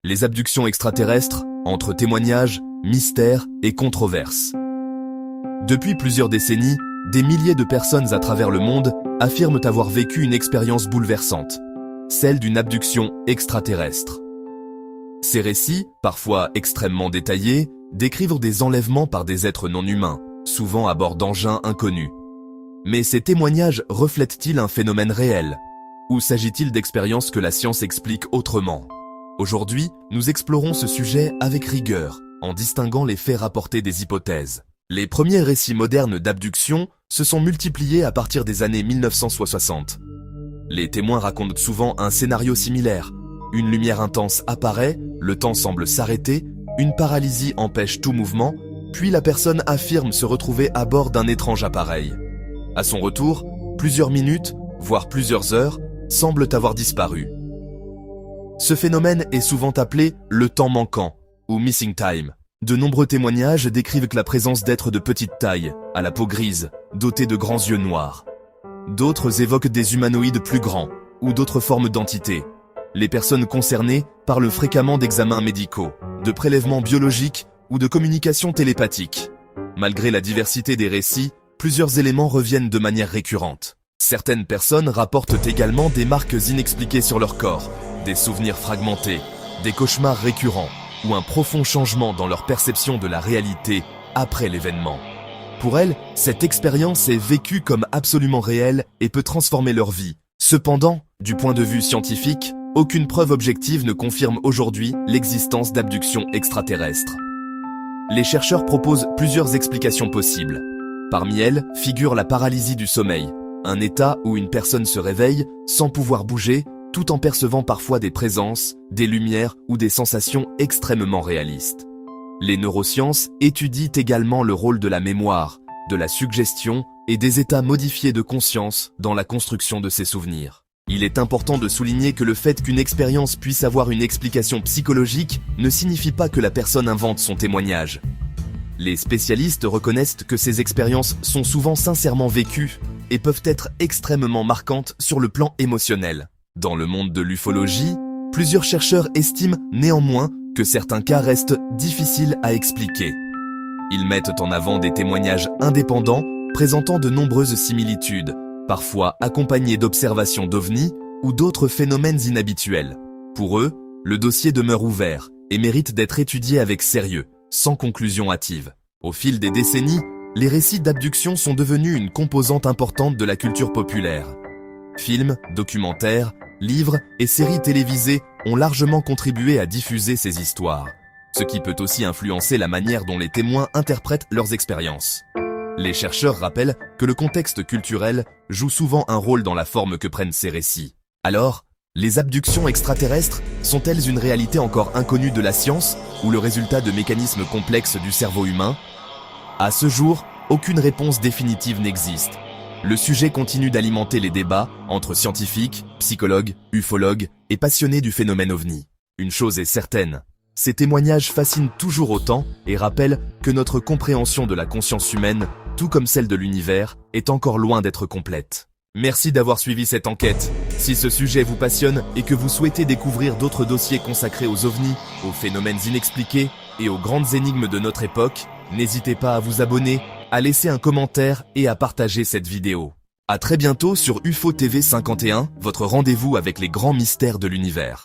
Les abductions extraterrestres, entre témoignages, mystères et controverses. Depuis plusieurs décennies, des milliers de personnes à travers le monde affirment avoir vécu une expérience bouleversante, celle d'une abduction extraterrestre. Ces récits, parfois extrêmement détaillés, décrivent des enlèvements par des êtres non humains, souvent à bord d'engins inconnus. Mais ces témoignages reflètent-ils un phénomène réel? Ou s'agit-il d'expériences que la science explique autrement? Aujourd'hui, nous explorons ce sujet avec rigueur, en distinguant les faits rapportés des hypothèses. Les premiers récits modernes d'abduction se sont multipliés à partir des années 1960. Les témoins racontent souvent un scénario similaire. Une lumière intense apparaît, le temps semble s'arrêter, une paralysie empêche tout mouvement, puis la personne affirme se retrouver à bord d'un étrange appareil. À son retour, plusieurs minutes, voire plusieurs heures, semblent avoir disparu. Ce phénomène est souvent appelé le temps manquant, ou missing time. De nombreux témoignages décrivent la présence d'êtres de petite taille, à la peau grise, dotés de grands yeux noirs. D'autres évoquent des humanoïdes plus grands, ou d'autres formes d'entités. Les personnes concernées parlent fréquemment d'examens médicaux, de prélèvements biologiques ou de communication télépathique. Malgré la diversité des récits, plusieurs éléments reviennent de manière récurrente. Certaines personnes rapportent également des marques inexpliquées sur leur corps, des souvenirs fragmentés, des cauchemars récurrents ou un profond changement dans leur perception de la réalité après l'événement. Pour elles, cette expérience est vécue comme absolument réelle et peut transformer leur vie. Cependant, du point de vue scientifique, aucune preuve objective ne confirme aujourd'hui l'existence d'abductions extraterrestres. Les chercheurs proposent plusieurs explications possibles. Parmi elles figure la paralysie du sommeil, un état où une personne se réveille sans pouvoir bouger, tout en percevant parfois des présences, des lumières ou des sensations extrêmement réalistes. Les neurosciences étudient également le rôle de la mémoire, de la suggestion et des états modifiés de conscience dans la construction de ces souvenirs. Il est important de souligner que le fait qu'une expérience puisse avoir une explication psychologique ne signifie pas que la personne invente son témoignage. Les spécialistes reconnaissent que ces expériences sont souvent sincèrement vécues et peuvent être extrêmement marquantes sur le plan émotionnel. Dans le monde de l'ufologie, plusieurs chercheurs estiment néanmoins que certains cas restent difficiles à expliquer. Ils mettent en avant des témoignages indépendants présentant de nombreuses similitudes, parfois accompagnés d'observations d'ovnis ou d'autres phénomènes inhabituels. Pour eux, le dossier demeure ouvert et mérite d'être étudié avec sérieux, sans conclusion hâtive. Au fil des décennies, les récits d'abduction sont devenus une composante importante de la culture populaire. Films, documentaires, livres et séries télévisées ont largement contribué à diffuser ces histoires, ce qui peut aussi influencer la manière dont les témoins interprètent leurs expériences. Les chercheurs rappellent que le contexte culturel joue souvent un rôle dans la forme que prennent ces récits. Alors, les abductions extraterrestres sont-elles une réalité encore inconnue de la science ou le résultat de mécanismes complexes du cerveau humain? À ce jour, aucune réponse définitive n'existe. Le sujet continue d'alimenter les débats entre scientifiques, psychologues, ufologues et passionnés du phénomène ovni. Une chose est certaine, ces témoignages fascinent toujours autant et rappellent que notre compréhension de la conscience humaine, tout comme celle de l'univers, est encore loin d'être complète. Merci d'avoir suivi cette enquête. Si ce sujet vous passionne et que vous souhaitez découvrir d'autres dossiers consacrés aux ovnis, aux phénomènes inexpliqués et aux grandes énigmes de notre époque, n'hésitez pas à vous abonner, à laisser un commentaire et à partager cette vidéo. À très bientôt sur UFO TV 51, votre rendez-vous avec les grands mystères de l'univers.